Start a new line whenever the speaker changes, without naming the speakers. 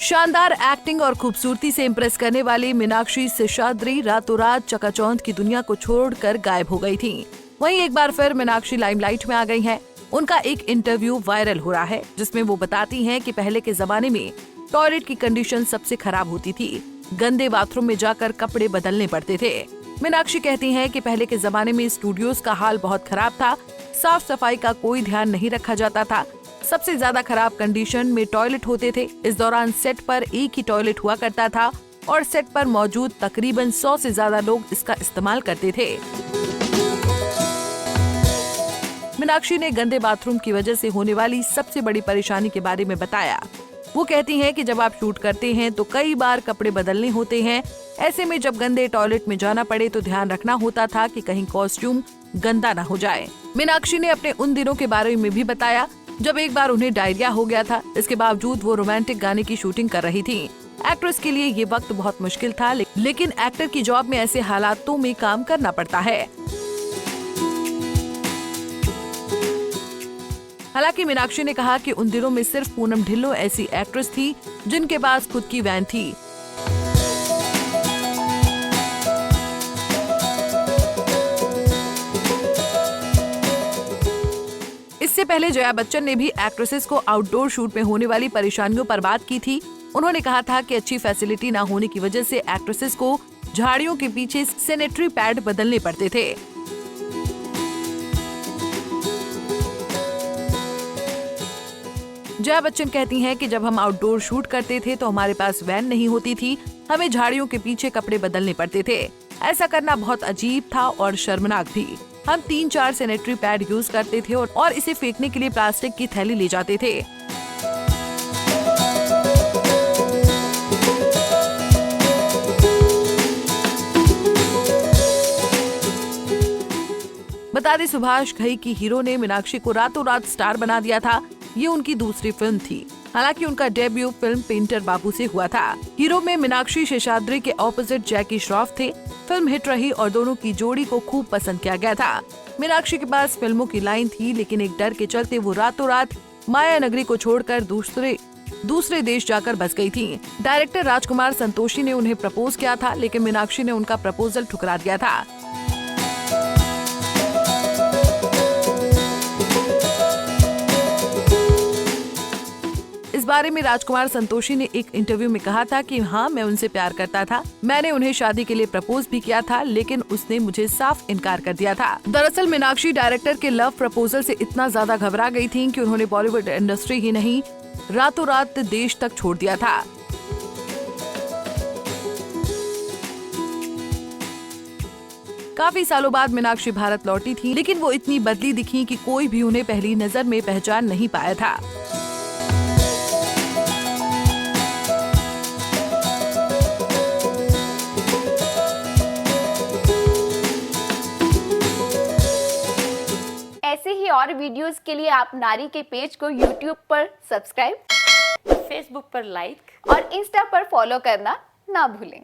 शानदार एक्टिंग और खूबसूरती से इम्प्रेस करने वाली मीनाक्षी शेषाद्री रातों रात चकाचौंध की दुनिया को छोड़कर गायब हो गई थी। वहीं एक बार फिर मीनाक्षी लाइमलाइट में आ गई हैं। उनका एक इंटरव्यू वायरल हो रहा है जिसमें वो बताती हैं कि पहले के जमाने में टॉयलेट की कंडीशन सबसे खराब होती थी। गंदे बाथरूम में जाकर कपड़े बदलने पड़ते थे। मीनाक्षी कहती हैं कि पहले के जमाने में स्टूडियोज का हाल बहुत खराब था। साफ सफाई का कोई ध्यान नहीं रखा जाता था। सबसे ज्यादा खराब कंडीशन में टॉयलेट होते थे। इस दौरान सेट पर एक ही टॉयलेट हुआ करता था और सेट पर मौजूद तकरीबन 100 से ज्यादा लोग इसका इस्तेमाल करते थे। मीनाक्षी ने गंदे बाथरूम की वजह से होने वाली सबसे बड़ी परेशानी के बारे में बताया। वो कहती हैं कि जब आप शूट करते हैं तो कई बार कपड़े बदलने होते हैं। ऐसे में जब गंदे टॉयलेट में जाना पड़े तो ध्यान रखना होता था कि कहीं कॉस्ट्यूम गंदा न हो जाए। मीनाक्षी ने अपने उन दिनों के बारे में भी बताया जब एक बार उन्हें डायरिया हो गया था। इसके बावजूद वो रोमांटिक गाने की शूटिंग कर रही थी। एक्ट्रेस के लिए ये वक्त बहुत मुश्किल था, लेकिन एक्टर की जॉब में ऐसे हालातों में काम करना पड़ता है। हालांकि मीनाक्षी ने कहा कि उन दिनों में सिर्फ पूनम ढिल्लों ऐसी एक्ट्रेस थी जिनके पास खुद की वैन थी। इससे पहले जया बच्चन ने भी एक्ट्रेसेस को आउटडोर शूट में होने वाली परेशानियों पर बात की थी। उन्होंने कहा था कि अच्छी फैसिलिटी न होने की वजह से एक्ट्रेसेस को झाड़ियों के पीछे सैनिटरी पैड बदलने पड़ते थे। जया बच्चन कहती हैं कि जब हम आउटडोर शूट करते थे तो हमारे पास वैन नहीं होती थी। हमें झाड़ियों के पीछे कपड़े बदलने पड़ते थे। ऐसा करना बहुत अजीब था और शर्मनाक भी। हम 3-4 सैनिटरी पैड यूज करते थे और इसे फेंकने के लिए प्लास्टिक की थैली ले जाते थे। बता दें, सुभाष घई की हीरो ने मीनाक्षी को रातों रात स्टार बना दिया था। ये उनकी दूसरी फिल्म थी। हालांकि उनका डेब्यू फिल्म पेंटर बाबू से हुआ था। हीरो में मीनाक्षी शेषाद्री के ऑपोजिट जैकी श्रॉफ थे। फिल्म हिट रही और दोनों की जोड़ी को खूब पसंद किया गया था। मीनाक्षी के पास फिल्मों की लाइन थी, लेकिन एक डर के चलते वो रातों रात माया नगरी को छोड़कर दूसरे देश जाकर बस गई थी। डायरेक्टर राजकुमार संतोषी ने उन्हें प्रपोज किया था, लेकिन मीनाक्षी ने उनका प्रपोजल ठुकरा दिया था। इस बारे में राजकुमार संतोषी ने एक इंटरव्यू में कहा था कि हाँ, मैं उनसे प्यार करता था। मैंने उन्हें शादी के लिए प्रपोज भी किया था, लेकिन उसने मुझे साफ इनकार कर दिया था। दरअसल मीनाक्षी डायरेक्टर के लव प्रपोजल से इतना ज्यादा घबरा गई थी कि उन्होंने बॉलीवुड इंडस्ट्री ही नहीं, रातों रात देश तक छोड़ दिया था। काफी सालों बाद मीनाक्षी भारत लौटी थी, लेकिन वो इतनी बदली दिखी कि कोई भी उन्हें पहली नजर में पहचान नहीं पाया था।
ऐसे ही और वीडियोस के लिए आप नारी के पेज को YouTube पर सब्सक्राइब,
फेसबुक पर लाइक
और इंस्टा पर फॉलो करना ना भूलें।